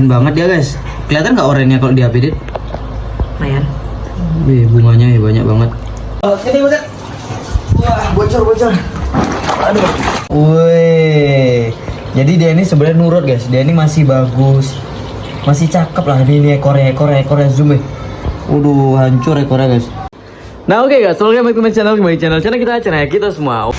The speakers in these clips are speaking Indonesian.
Oren banget ya guys. Kelihatan nggak orennya kalau di HP Dit? Lumayan. Wih, bunganya ya banyak banget. Ini udah. Wah, bocor. Aduh. Wih. Jadi dia ini sebenarnya nurut guys. Dia ini masih bagus. Masih cakep lah ini ekornya zoom. Waduh, hancur ekornya guys. Nah, oke guys, welcome back to my channel. Channel kita semua.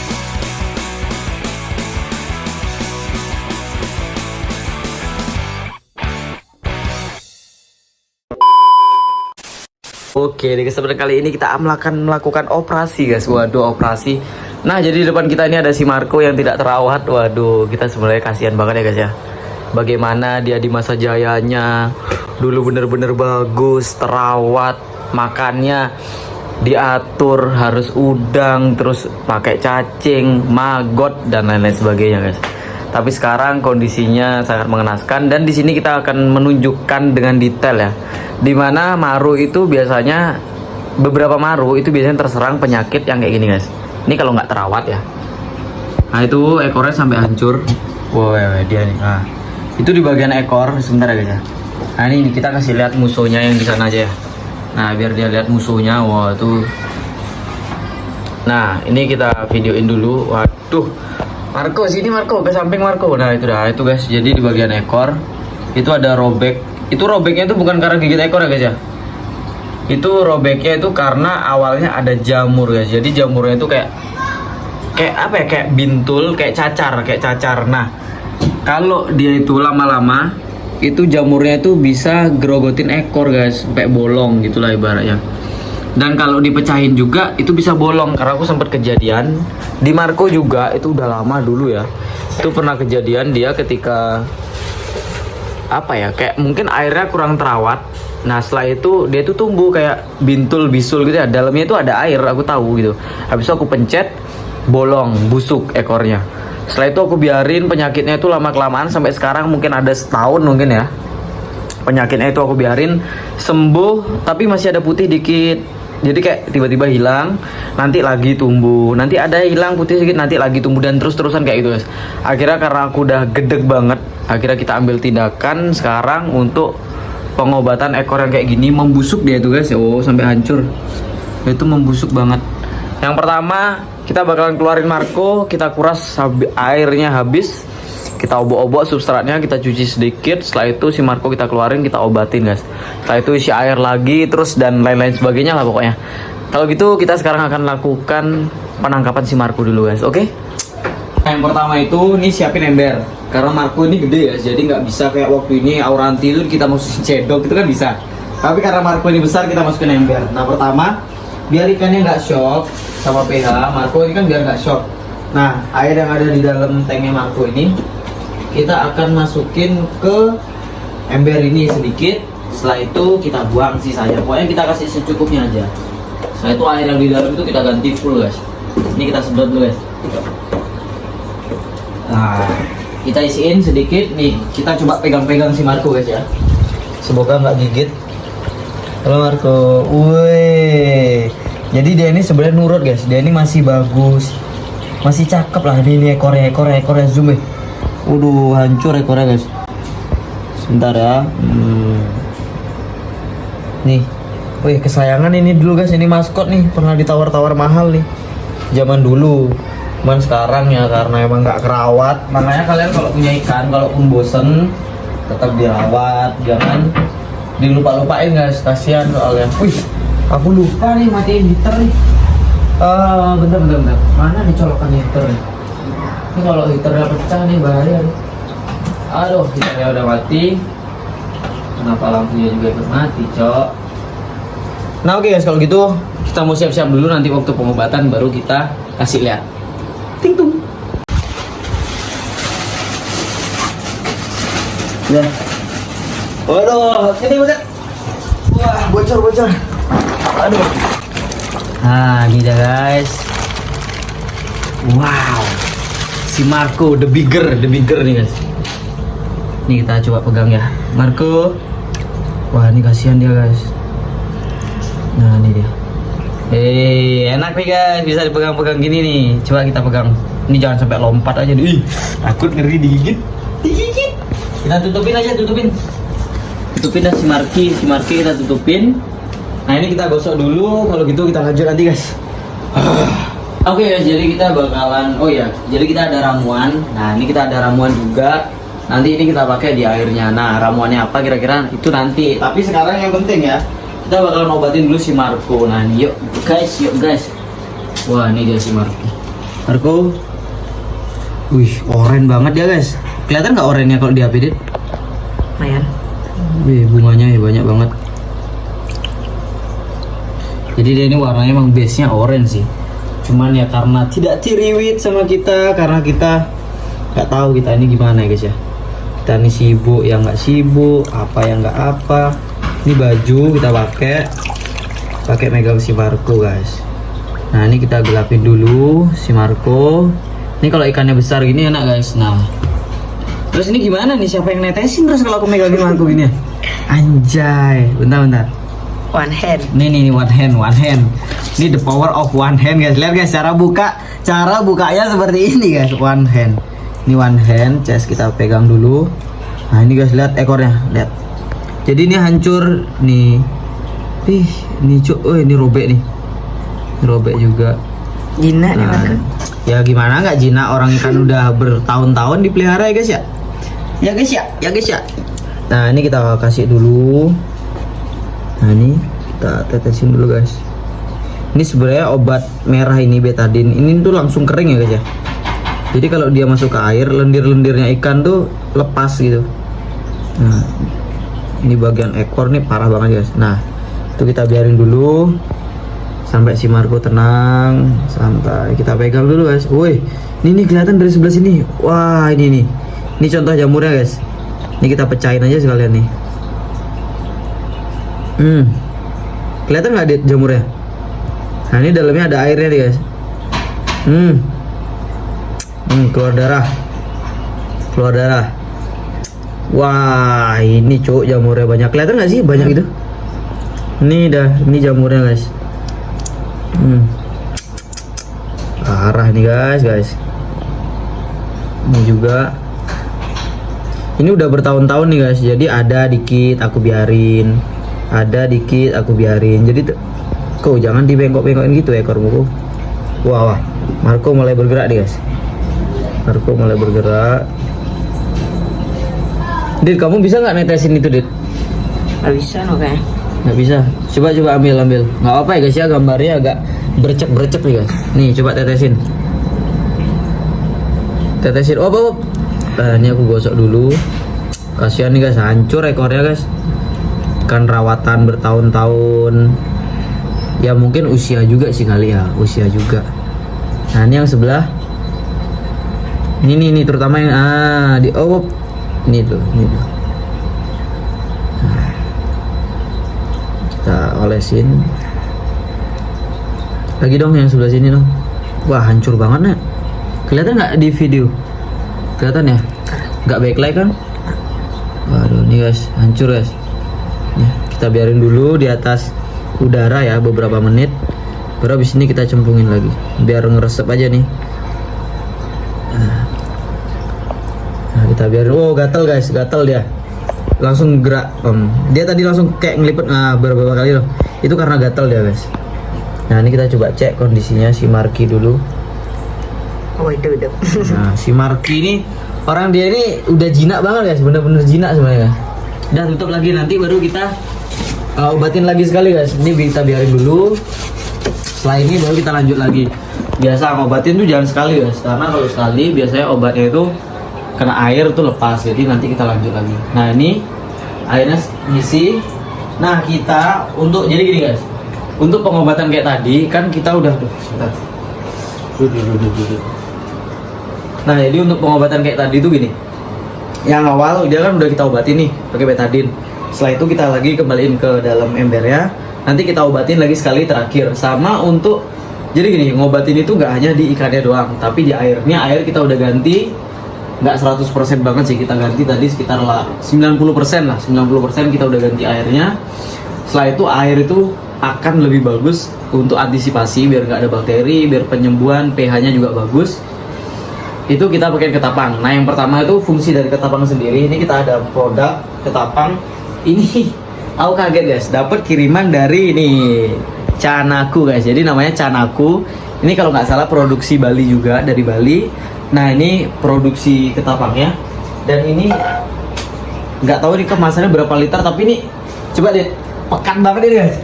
Oke, di kesempatan kali ini kita akan melakukan operasi guys. Waduh, operasi. Nah, jadi di depan kita ini ada si Marco yang tidak terawat. Waduh, kita sebenarnya kasihan banget ya guys ya. Bagaimana dia di masa jayanya, dulu bener-bener bagus, terawat, makannya diatur, harus udang, terus pakai cacing, maggot dan lain-lain sebagainya guys. Tapi sekarang kondisinya sangat mengenaskan dan di sini kita akan menunjukkan dengan detail ya. Dimana maru itu biasanya, beberapa maru itu biasanya terserang penyakit yang kayak gini guys. Ini kalau nggak terawat ya. Nah itu ekornya sampai hancur. Wah dia nih. Nah itu di bagian ekor sebentar ya guys ya. Nah ini kita kasih lihat musuhnya yang di sana aja ya. Nah biar dia lihat musuhnya. Wah tuh. Nah ini kita videoin dulu. Waduh, Marco sini Marco, ke samping Marco. Nah itu dah itu guys. Jadi di bagian ekor itu ada robek. Itu robeknya itu bukan karena gigit ekor ya guys ya. Itu robeknya itu karena awalnya ada jamur guys. Jadi jamurnya itu kayak apa ya, kayak bintul, kayak cacar. Nah kalau dia itu lama-lama itu jamurnya itu bisa gerogotin ekor guys, sampai bolong gitulah ibaratnya. Dan kalau dipecahin juga itu bisa bolong. Karena aku sempat kejadian di Marco juga, itu udah lama dulu ya. Itu pernah kejadian dia ketika apa ya, kayak mungkin airnya kurang terawat. Nah setelah itu dia tuh tumbuh kayak bintul bisul gitu ya, dalamnya itu ada air, aku tahu gitu. Habis itu aku pencet, bolong, busuk ekornya. Setelah itu aku biarin penyakitnya itu lama kelamaan sampai sekarang mungkin ada setahun mungkin ya. Penyakitnya itu aku biarin sembuh, tapi masih ada putih dikit. Jadi kayak tiba-tiba hilang, nanti lagi tumbuh, nanti ada hilang putih sedikit, nanti lagi tumbuh, dan terus-terusan kayak gitu guys. Akhirnya karena aku udah gedeg banget, akhirnya kita ambil tindakan sekarang untuk pengobatan ekor yang kayak gini. Membusuk dia tuh guys. Oh sampai hancur. Itu membusuk banget. Yang pertama kita bakalan keluarin Marco, kita kuras airnya habis, kita obok-obok substratnya, kita cuci sedikit. Setelah itu si Marco kita keluarin, kita obatin guys. Setelah itu isi air lagi terus dan lain-lain sebagainya lah pokoknya. Kalau gitu kita sekarang akan lakukan penangkapan si Marco dulu guys. Oke? Yang pertama itu nih siapin ember. Karena Marco ini gede guys, jadi nggak bisa kayak waktu ini Auranti itu kita masukin cedok itu kan bisa. Tapi karena Marco ini besar kita masukin ember. Nah pertama biar ikannya nggak shock sama pH. Marco ini kan biar nggak shock. Nah air yang ada di dalam tanknya Marco ini kita akan masukin ke ember ini sedikit. Setelah itu kita buang sisanya. Pokoknya kita kasih secukupnya aja. Setelah itu air yang di dalam itu kita ganti full guys. Ini kita sedot dulu guys. Nah kita isiin sedikit nih. Kita coba pegang-pegang si Marco guys ya. Semoga nggak gigit. Halo Marco. Wih. Jadi dia ini sebenarnya nurut guys. Dia ini masih bagus, masih cakep lah. Ini ekornya zoom. Waduh, hancur ekornya guys. Sebentar ya. Nih. Wih, kesayangan ini dulu guys. Ini maskot nih. Pernah ditawar-tawar mahal nih zaman dulu. Cuman sekarang ya karena emang nggak kerawat. Makanya kalian kalau punya ikan, kalaupun bosen, tetap dirawat. Jangan dilupa-lupain guys. Kasihan soalnya. Wih, aku lupa nih matiin heater nih. Bentar. Mana dicolokan heater nih? Ini kalau heaternya pecah nih bahaya nih. Aduh, heaternya udah mati. Kenapa lampunya juga ikut mati, cok? Nah oke guys, kalau gitu kita mau siap-siap dulu, nanti waktu pengobatan baru kita kasih lihat. Ting tung. Ya. Waduh, ini udah. Wah, bocor. Aduh. Nah, ini dah guys. Wow. Si Marco the bigger nih guys. Nih kita coba pegang ya, Marco. Wah ini kasihan dia guys. Nah ini dia. Enak nih guys, bisa dipegang-pegang gini nih. Coba kita pegang. Ini jangan sampai lompat aja. Ih, takut ngeri digigit. Kita tutupin aja. tutupin dah si Marky kita tutupin. Nah ini kita gosok dulu, kalau gitu kita lanjut nanti guys. Oke guys, jadi kita bakalan, jadi kita ada ramuan. Nah ini kita ada ramuan juga. Nanti ini kita pakai di airnya. Nah ramuannya apa kira-kira itu nanti. Tapi sekarang yang penting ya, kita bakalan obatin dulu si Marco. Nah yuk guys. Wah ini dia si Marco. Wih, oren banget ya guys. Kelihatan nggak orennya kalau diapidit? Lumayan. Wih, bunganya ya banyak banget. Jadi dia ini warnanya emang base-nya orange sih. Cuman ya karena tidak tiriwit sama kita, karena kita nggak tahu kita ini gimana ya guys ya. Kita ini sibuk yang nggak sibuk, apa yang nggak apa. Ini baju kita pakai megang si Marco guys. Nah ini kita gelapin dulu si Marco. Ini kalau ikannya besar gini enak guys. Nah terus ini gimana nih, siapa yang netesin terus kalau aku megangin Marco gini ya? Anjay, bentar. One hand. Nih one hand. Ini the power of one hand guys. Lihat guys cara bukanya seperti ini guys, one hand. Ini one hand, chest kita pegang dulu. Nah ini guys lihat ekornya, lihat. Jadi ini hancur nih. Ini ini robek nih. Robek juga. Jinak nih Marco. Ya gimana nggak jinak, orang ikan udah bertahun-tahun dipelihara ya guys ya. Ya guys ya. Nah ini kita kasih dulu. Nah ini kita tetesin dulu guys. Ini sebenarnya obat merah ini betadine. Ini tuh langsung kering ya guys ya. Jadi kalau dia masuk ke air, lendir-lendirnya ikan tuh lepas gitu. Nah ini bagian ekor nih parah banget guys. Nah itu kita biarin dulu sampai si Marco tenang, sampai kita pegang dulu guys. Woi, ini kelihatan dari sebelah sini. Wah ini nih. Ini contoh jamurnya guys. Ini kita pecahin aja sekalian nih. Kelihatan nggak jamurnya? Nah ini dalamnya ada airnya nih guys. Keluar darah. Wah ini cuk jamurnya banyak. Kelihatan nggak sih banyak itu? Ini jamurnya guys. Parah nih guys. Ini juga. Ini udah bertahun-tahun nih guys. Jadi ada dikit aku biarin. Jadi kau jangan dibengkok-bengkokin gitu ekormu. Wah. Marco mulai bergerak nih guys. Dit, kamu bisa nggak netesin itu, Dit? Nggak bisa no kayaknya. Nggak bisa. Coba ambil. Nggak apa ya guys ya, gambarnya agak bercek nih guys. Nih coba tetesin. Op. Nah, ini aku gosok dulu. Kasihan nih guys, hancur ekornya guys. Kan rawatan bertahun-tahun. Ya mungkin usia juga sih kali ya, Nah ini yang sebelah. Ini terutama yang di ini tuh. Nah, kita olesin. Lagi dong yang sebelah sini dong. Wah hancur banget nih. Kelihatan nggak di video? Kelihatan ya? Nggak backlight kan? Waduh nih guys, hancur guys. Nih, kita biarin dulu di atas udara ya beberapa menit. Baru habis ini kita cemplungin lagi biar ngeresep aja nih. Nah kita biarin. Oh gatel guys, dia langsung gerak. Dia tadi langsung kayak ngelipet beberapa kali loh. Itu karena gatel dia guys. Nah ini kita coba cek kondisinya si Marky dulu. Oh itu. Nah si Marky ini orang dia ini udah jinak banget guys, bener-bener jinak sebenarnya. Udah tutup lagi, nanti baru kita obatin lagi sekali guys. Ini kita biarin dulu. Setelah ini baru kita lanjut lagi. Biasa ngobatin tuh jangan sekali guys, karena kalau sekali biasanya obatnya itu kena air tuh lepas. Jadi nanti kita lanjut lagi. Nah ini airnya ngisi. Nah kita jadi gini guys. Untuk pengobatan kayak tadi kan kita udah sebentar. Nah jadi untuk pengobatan kayak tadi tuh gini. Yang awal dia kan udah kita obatin nih pakai betadine. Setelah itu kita lagi kembaliin ke dalam embernya. Nanti kita obatin lagi sekali terakhir. Sama untuk jadi gini, ngobatin itu nggak hanya di ikannya doang, tapi di airnya. Air kita udah ganti, nggak 100% banget sih kita ganti tadi, sekitar 90% lah. 90% kita udah ganti airnya. Setelah itu air itu akan lebih bagus untuk antisipasi biar nggak ada bakteri, biar penyembuhan, pH-nya juga bagus. Itu kita pakai ketapang. Nah yang pertama itu fungsi dari ketapang sendiri. Ini kita ada produk ketapang Ini aku kaget guys, dapat kiriman dari ini Canaku guys. Jadi namanya Canaku. Ini kalau nggak salah produksi Bali juga, dari Bali. Nah ini produksi ketapangnya. Dan ini nggak tahu nih kemasannya berapa liter, tapi ini coba lihat, pekat banget ini guys.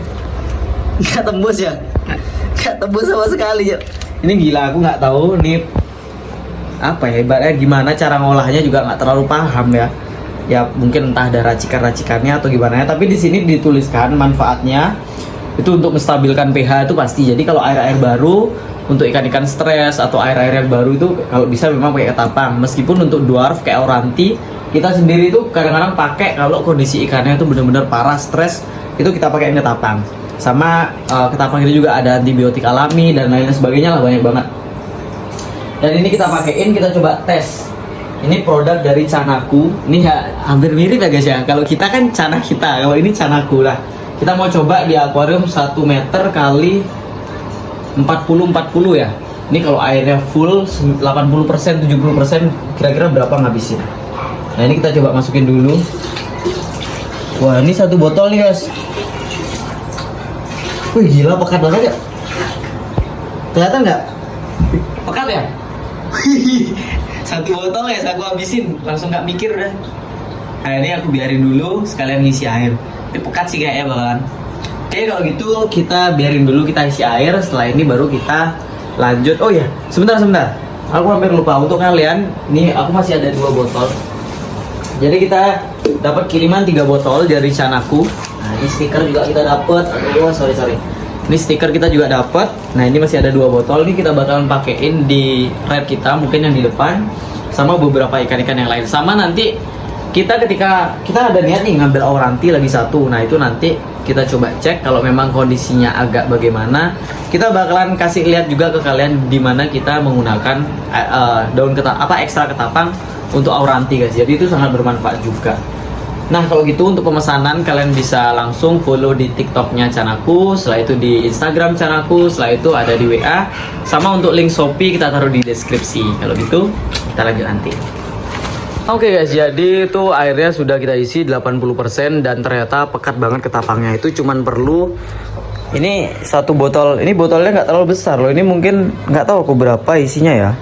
Nggak tembus ya, nggak tembus sama sekali ya. Ini gila, aku nggak tahu nih apa ya, ibaratnya gimana cara ngolahnya juga nggak terlalu paham ya. Ya mungkin entah ada racikan-racikannya atau gimana ya. Tapi di sini dituliskan manfaatnya itu untuk menstabilkan pH itu pasti. Jadi kalau air-air baru untuk ikan-ikan stres atau air-air yang baru itu kalau bisa memang pakai ketapang. Meskipun untuk dwarf kayak Auranti, kita sendiri itu kadang-kadang pakai kalau kondisi ikannya itu benar-benar parah stres, itu kita pakai ketapang. Sama ketapang itu juga ada antibiotik alami dan lain sebagainya lah, banyak banget. Dan ini kita pakein, kita coba tes. Ini produk dari Canaku. Ini ya hampir mirip ya guys ya. Kalau kita kan Cana kita, kalau ini Canaku lah. Kita mau coba di akuarium 1 meter kali 40 ya. Ini kalau airnya full 80%, 70%, kira-kira berapa ngabisin. Nah ini kita coba masukin dulu. Wah ini 1 botol nih guys. Wih gila, pekat banget ya. Kelihatan nggak? Pekat ya? 1 botol ya, aku habisin. Langsung nggak mikir udah. Nah ini aku biarin dulu, sekalian ngisi air. Ini pekat sih kayaknya bakalan. Oke kalau gitu kita biarin dulu, kita isi air. Setelah ini baru kita lanjut. Oh ya, sebentar. Aku hampir lupa untuk kalian. Nih aku masih ada 2 botol. Jadi kita dapat kiriman 3 botol dari Canaku. Nah ini stiker juga kita dapat. Aduh sorry. Ini stiker kita juga dapat. Nah ini masih ada 2 botol. Ini kita bakalan pakein di red kita, mungkin yang di depan, sama beberapa ikan-ikan yang lain. Sama nanti ketika kita ada niat nih ngambil Auranti lagi 1. Nah itu nanti kita coba cek kalau memang kondisinya agak bagaimana. Kita bakalan kasih lihat juga ke kalian di mana kita menggunakan daun ekstra ketapang untuk Auranti guys. Jadi itu sangat bermanfaat juga. Nah kalau gitu untuk pemesanan kalian bisa langsung follow di TikToknya Canaku, setelah itu di Instagram Canaku, setelah itu ada di WA. Sama untuk link Shopee kita taruh di deskripsi. Kalau gitu kita lanjut nanti. Oke guys, jadi itu airnya sudah kita isi 80% dan ternyata pekat banget ketapangnya. Itu cuman perlu ini 1 botol. Ini botolnya nggak terlalu besar loh. Ini mungkin nggak tahu aku berapa isinya ya.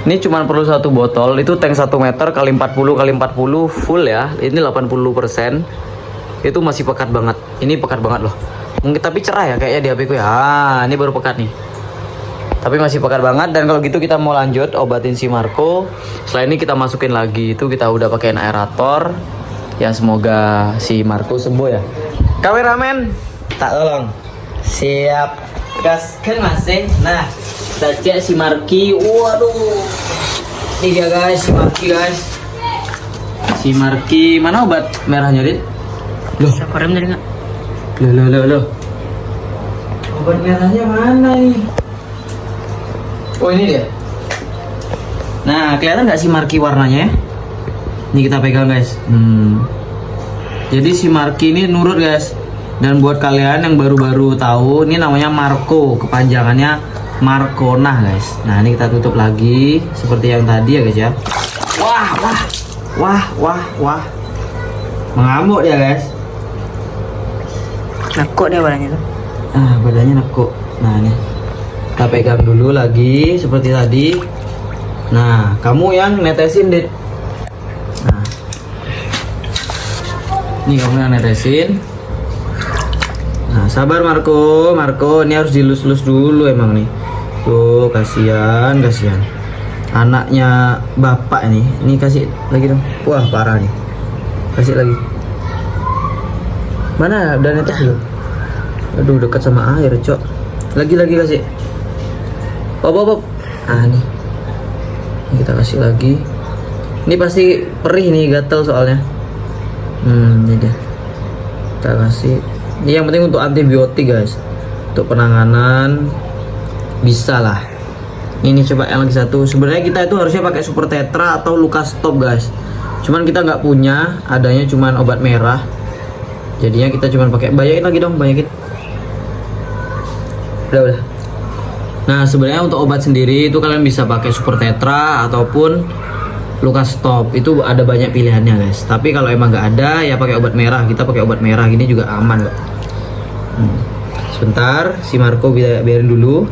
Ini cuman perlu 1 botol. Itu tank 1 meter kali 40 kali 40 full ya. Ini 80%. Itu masih pekat banget. Ini pekat banget loh. Mungkin tapi cerah ya kayaknya di HP ku ya. Ini baru pekat nih. Tapi masih pekat banget. Dan kalau gitu kita mau lanjut obatin si Marco. Setelah ini kita masukin lagi. Itu kita udah pakein aerator. Ya semoga si Marco sembuh ya. Kameramen, tak tolong. Siap. Gaskan masih. Nah, kita cek si Marki. Waduh. Ini dia guys, si Marki guys. Si Marki, mana obat merahnya, Dit? Loh, Sakurem dari nggak? Loh. Obat merahnya mana nih? Oh ini dia. Nah kelihatan nggak si Marki warnanya ya? Ini kita pegang guys. Jadi si Marki ini nurut guys. Dan buat kalian yang baru-baru tahu, ini namanya Marco, kepanjangannya Marcona guys. Nah ini kita tutup lagi seperti yang tadi ya guys ya. Wah. Mengamuk dia guys. Nakut dia badannya tuh. Badannya nekuk. Nah ini kita pegang dulu lagi seperti tadi. Nah kamu yang netesin Dit. Nah ini kamu yang netesin. Nah sabar Marco, ini harus dilus-lus dulu emang nih. Tuh kasihan anaknya bapak ini kasih lagi dong. Wah parah nih, kasih lagi. Mana udah netes belum? Aduh dekat sama air cok. Lagi kasih. Pop. Nih ini kita kasih lagi. Ini pasti perih nih, gatel soalnya. Ini dia. Kita kasih. Ini yang penting untuk antibiotik guys. Untuk penanganan bisa lah. Ini coba yang lagi 1. Sebenarnya kita itu harusnya pakai Super Tetra atau Lucas Top guys. Cuman kita nggak punya, adanya cuman obat merah. Jadinya kita cuman pakai, banyakin lagi dong, banyakin. Udah. Nah sebenarnya untuk obat sendiri itu kalian bisa pakai Super Tetra ataupun Lukas Top itu ada banyak pilihannya guys. Tapi kalau emang nggak ada ya pakai obat merah. Kita pakai obat merah gini juga aman kok. Sebentar, si Marco biarin dulu.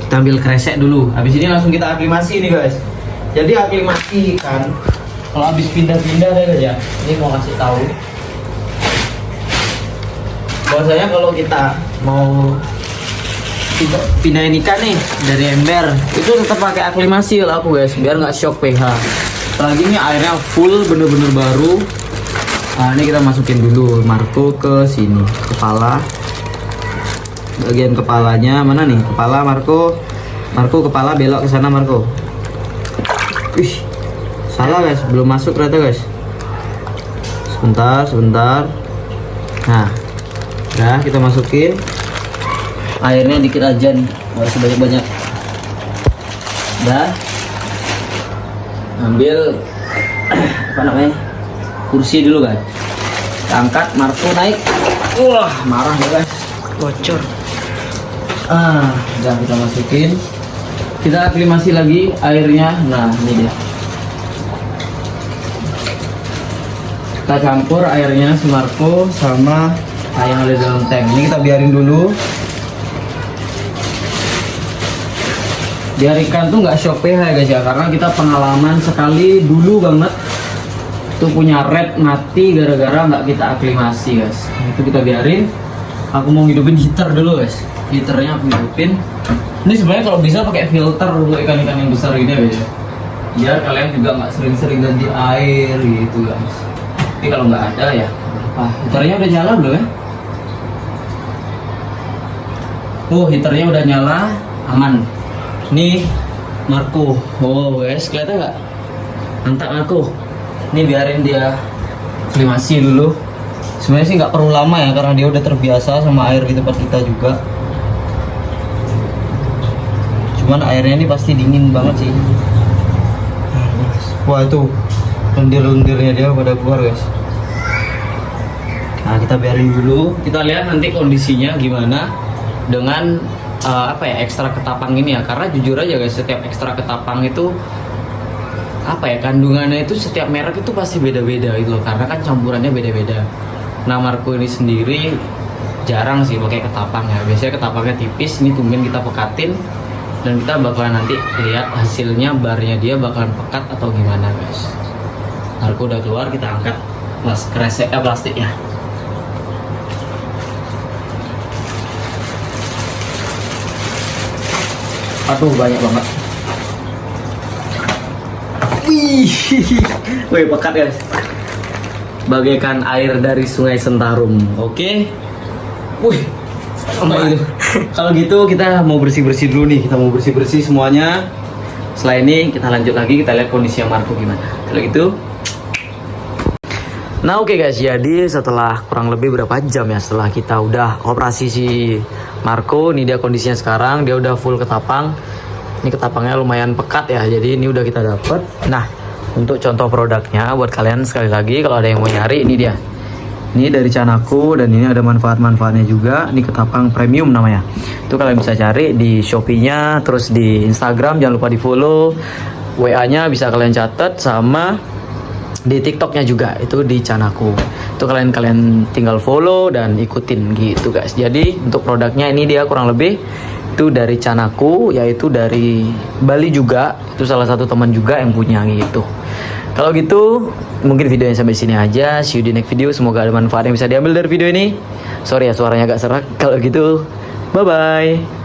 Kita ambil kresek dulu. Habis ini langsung kita aklimasi nih guys. Jadi aklimasi kan, kalau habis pindah-pindah deh guys ya. Ini mau kasih tahu. Bahwasanya kalau kita mau pindahin ikan nih dari ember, itu tetap pakai aklimasi lah aku guys, biar nggak shock pH. Apalagi ini airnya full bener-bener baru. Nah ini kita masukin dulu Marco ke sini, kepala. Bagian kepalanya mana nih? Kepala Marco. Marco kepala belok ke sana Marco. Wih, salah guys, belum masuk ternyata guys. Sebentar. Nah, udah kita masukin. Airnya dikit aja nih, nggak sebanyak-banyak. Udah. Ambil apa namanya? Kursi dulu guys. Kita angkat, Marco naik. Wah, marah ya guys. Bocor. Udah kita masukin. Kita aklimasi lagi airnya. Nah, ini dia. Kita campur airnya si Marco sama yang ada dalam tank. Ini kita biarin dulu. Biar ikan tuh nggak shock pH ya guys ya, karena kita pengalaman sekali dulu banget tuh punya red mati gara-gara nggak kita aklimasi guys. Itu kita biarin. Aku mau hidupin heater dulu guys. Heaternya aku hidupin. Ini sebenarnya kalau bisa pakai filter untuk ikan-ikan yang besar ini guys ya. Biar kalian juga nggak sering-sering ganti air gitu guys. Tapi kalau nggak ada ya, heaternya udah nyala belum ya? Oh, heaternya udah nyala, aman. Nih Marco. Oh guys, kelihatan nggak? Mantap Marco. Ini biarin dia aklimasi dulu. Sebenarnya sih nggak perlu lama ya, karena dia udah terbiasa sama air di tempat kita juga. Cuman airnya ini pasti dingin banget sih. Wah itu lendir-lendirnya dia pada keluar guys. Nah kita biarin dulu. Kita lihat nanti kondisinya gimana dengan ekstra ketapang ini ya. Karena jujur aja guys, setiap ekstra ketapang itu kandungannya itu setiap merek itu pasti beda-beda gitu loh. Karena kan campurannya beda-beda. Nah Marco ini sendiri jarang sih pakai ketapang ya. Biasanya ketapangnya tipis, ini tumben kita pekatin. Dan kita bakalan nanti lihat hasilnya, barnya dia bakalan pekat atau gimana guys. Marco udah keluar, kita angkat plastiknya. Aduh banyak banget. Wih pekat guys. Bagaikan air dari Sungai Sentarum. Oke. Wih. Kalau gitu kita mau bersih-bersih dulu nih. Kita mau bersih-bersih semuanya. Setelah ini kita lanjut lagi, kita lihat kondisi Marco gimana. Kalau gitu. Nah oke guys, jadi setelah kurang lebih berapa jam ya setelah kita udah operasi si Marco, ini dia kondisinya sekarang. Dia udah full ketapang. Ini ketapangnya lumayan pekat ya, jadi ini udah kita dapet. Nah untuk contoh produknya buat kalian sekali lagi kalau ada yang mau nyari, ini dia. Ini dari Canaco dan ini ada manfaat-manfaatnya juga. Ini ketapang premium namanya. Itu kalian bisa cari di Shopee-nya, terus di Instagram jangan lupa di follow. WA-nya bisa kalian catat, sama di TikTok-nya juga itu di Canaco. Itu kalian tinggal follow dan ikutin gitu guys. Jadi untuk produknya ini dia kurang lebih itu dari Canaco, yaitu dari Bali juga. Itu salah satu teman juga yang punya gitu. Kalau gitu mungkin videonya sampai sini aja. See you di next video. Semoga ada manfaat yang bisa diambil dari video ini. Sorry ya suaranya agak serak. Kalau gitu bye bye.